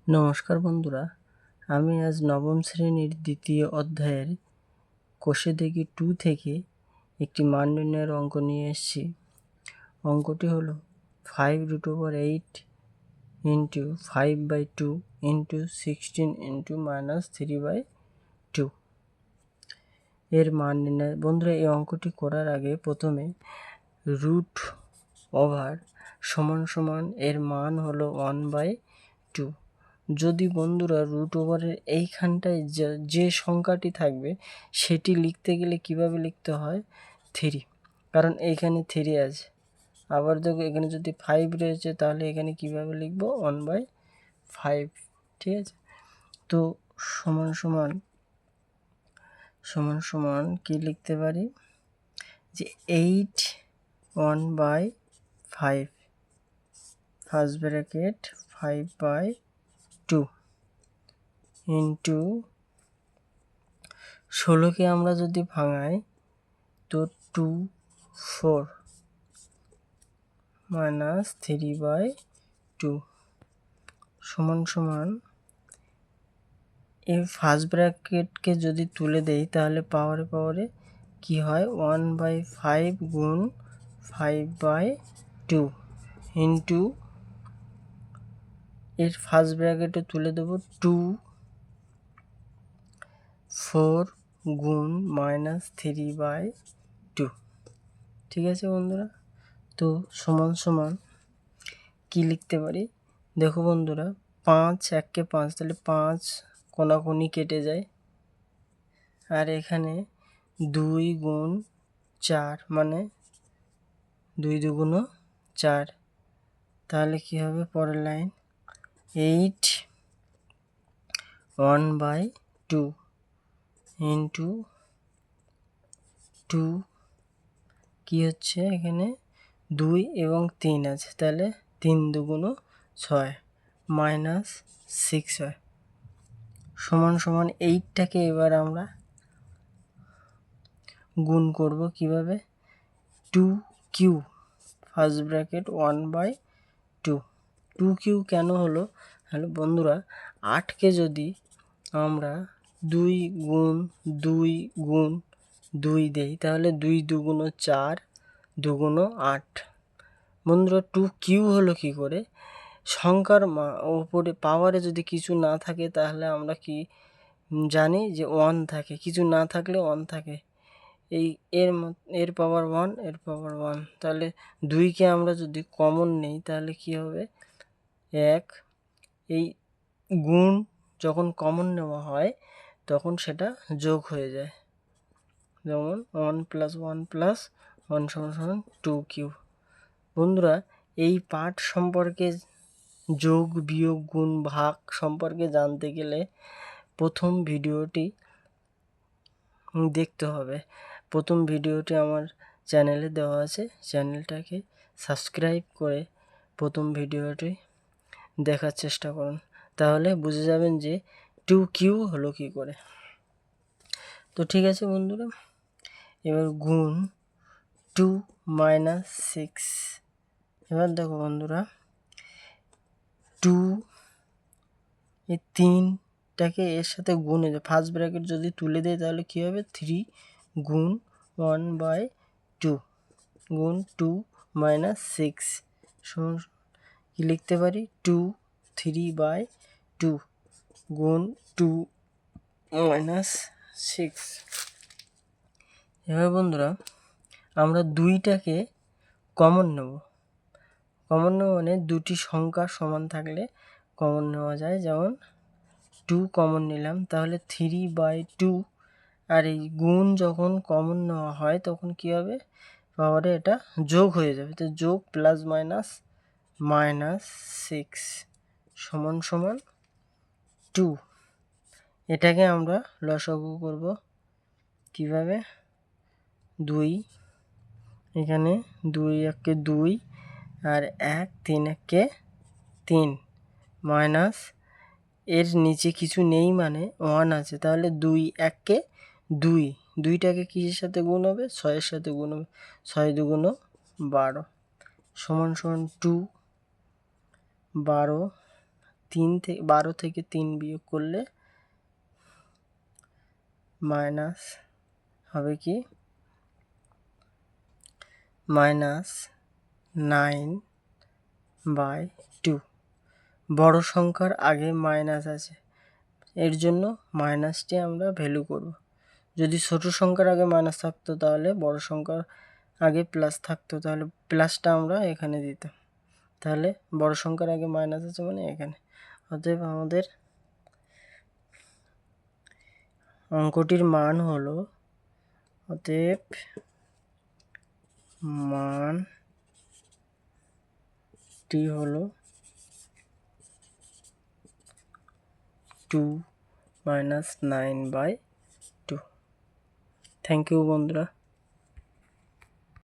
নমস্কার বন্ধুরা, আমি আজ নবম শ্রেণীর দ্বিতীয় অধ্যায়ের কোষে দেখি 2 থেকে একটি মান নির্ণয়ের অঙ্ক নিয়ে এসেছি। অঙ্কটি হলো 5√8 ইন্টু 5/2 ইন্টু 16 ইন্টু -3/2 এর মান নির্ণয়। বন্ধুরা, এই অঙ্কটি করার আগে প্রথমে রুট ওভার সমান এর মান হলো 1/2। যদি বন্ধুরা রুট ওভারের এইখানটায় যে সংখ্যাটি থাকবে সেটি লিখতে গেলে কিভাবে লিখতে হয় 3, কারণ এইখানে 3 আছে। আবার দেখো এখানে যদি 5 রয়েছে তাহলে এখানে কিভাবে লিখব 1/5। ঠিক আছে, তো সমান কি লিখতে পারি যে 8 1/5 ফার্স্ট ব্র্যাকেট 5/2 ইন্টু 16কে আমরা যদি ভাঙাই তো 2 4 -3/2 সমান এই ফার্স্ট ব্র্যাকেটকে যদি তুলে দেই তাহলে পাওয়ারে কি হয় 1/5 গুণ 5/2 ইন্টু এর ফার্স্ট ব্র্যাকেটে তুলে দেবো 2 4 গুণ -3/2। ঠিক আছে বন্ধুরা, তো সমান কি লিখতে পারি দেখো বন্ধুরা, 5 1 5, তাহলে 5 কোনাকুনি কেটে যায়, আর এখানে 2 গুণ 4 মানে 2 2 4, তাহলে কি হবে পরের লাইন 8 1/2 ইন্টু 2 কি হচ্ছে এখানে 2 এবং 3 আছে, তাহলে 3 2 6 -6 হয়। সমান 8টাকে এবার আমরা গুণ করব কিভাবে 2q ফার্স্ট ব্র্যাকেট 1/2 2q কেন হলো বন্ধুরা, 8কে যদি আমরা 2 গুণ 2 গুণ 2 দেই তাহলে 2 2 4 2 8। বন্ধুরা 2q হলো কি করে, সংখ্যার ওপরে পাওয়ারে যদি কিছু না থাকে তাহলে আমরা কি জানি যে 1 থাকে, কিছু না থাকলে 1 থাকে। এর পাওয়ার 1 এর পাওয়ার 1, তাহলে 2কে আমরা যদি কমন নেই তাহলে কি হবে 1। এই গুণ যখন কমন নেওয়া হয় তখন সেটা যোগ হয়ে যায়, যেমন 1 + 1 + 1 = 2q। বন্ধুরা, এই পাঠ সম্পর্কে যোগ বিয়োগ গুণ ভাগ সম্পর্কে জানতে গেলে প্রথম ভিডিওটি দেখতে হবে। প্রথম ভিডিওটি আমার চ্যানেলে দেওয়া আছে, চ্যানেলটাকে সাবস্ক্রাইব করে প্রথম ভিডিওটি দেখার চেষ্টা করুন, তাহলে বুঝে যাবেন যে 2q হলো কি করে। তো ঠিক আছে বন্ধুরা, এবার গুণ 2 - 6। এবার দেখো বন্ধুরা, 2 এই 3টাকে এর সাথে গুণে ফার্স্ট ব্র্যাকেট যদি তুলে দেয় তাহলে কি হবে 3 গুণ 1/2 গুণ 2 - 6 কি লিখতে পারি 2 3/2 গুণ 2 - 6। এবার বন্ধুরা আমরা 2টাকে কমন নেব মানে দুটি সংখ্যা সমান থাকলে কমন নেওয়া যায়, যেমন 2 কমন নিলাম তাহলে 3/2, আর এই গুণ যখন কমন নেওয়া হয় তখন কি হবে পাওয়ারে এটা যোগ হয়ে যাবে, তো যোগ প্লাস মাইনাস -6 সমান 2। এটাকে আমরা লসাগু করব কিভাবে, 2 এখানে 2 1 2 আর 1 3 1 3 মাইনাস এর নিচে কিছু নেই মানে 1 আছে, তাহলে 2 1 2, 2টাকে কিসের সাথে গুণ হবে 6 এর সাথে গুণ হবে, 6 2 12 সমান 2 12 12 থেকে 3 বিয়োগ করলে মাইনাস হবে কি -9/2। বড় সংখ্যার আগে মাইনাস আছে, এর জন্য মাইনাসটি আমরা ভ্যালু করব। যদি ছোট সংখ্যার আগে মাইনাস থাকতো তাহলে বড় সংখ্যার আগে প্লাস থাকতো, তাহলে প্লাসটা আমরা এখানে দিতাম। তাহলে বড় সংখ্যার আগে মাইনাস আছে মানে এখানে। অতএব আমাদের অঙ্কটির মান হলো, অতএব মানটি হলো 2 - 9/2। থ্যাংক ইউ বন্ধুরা।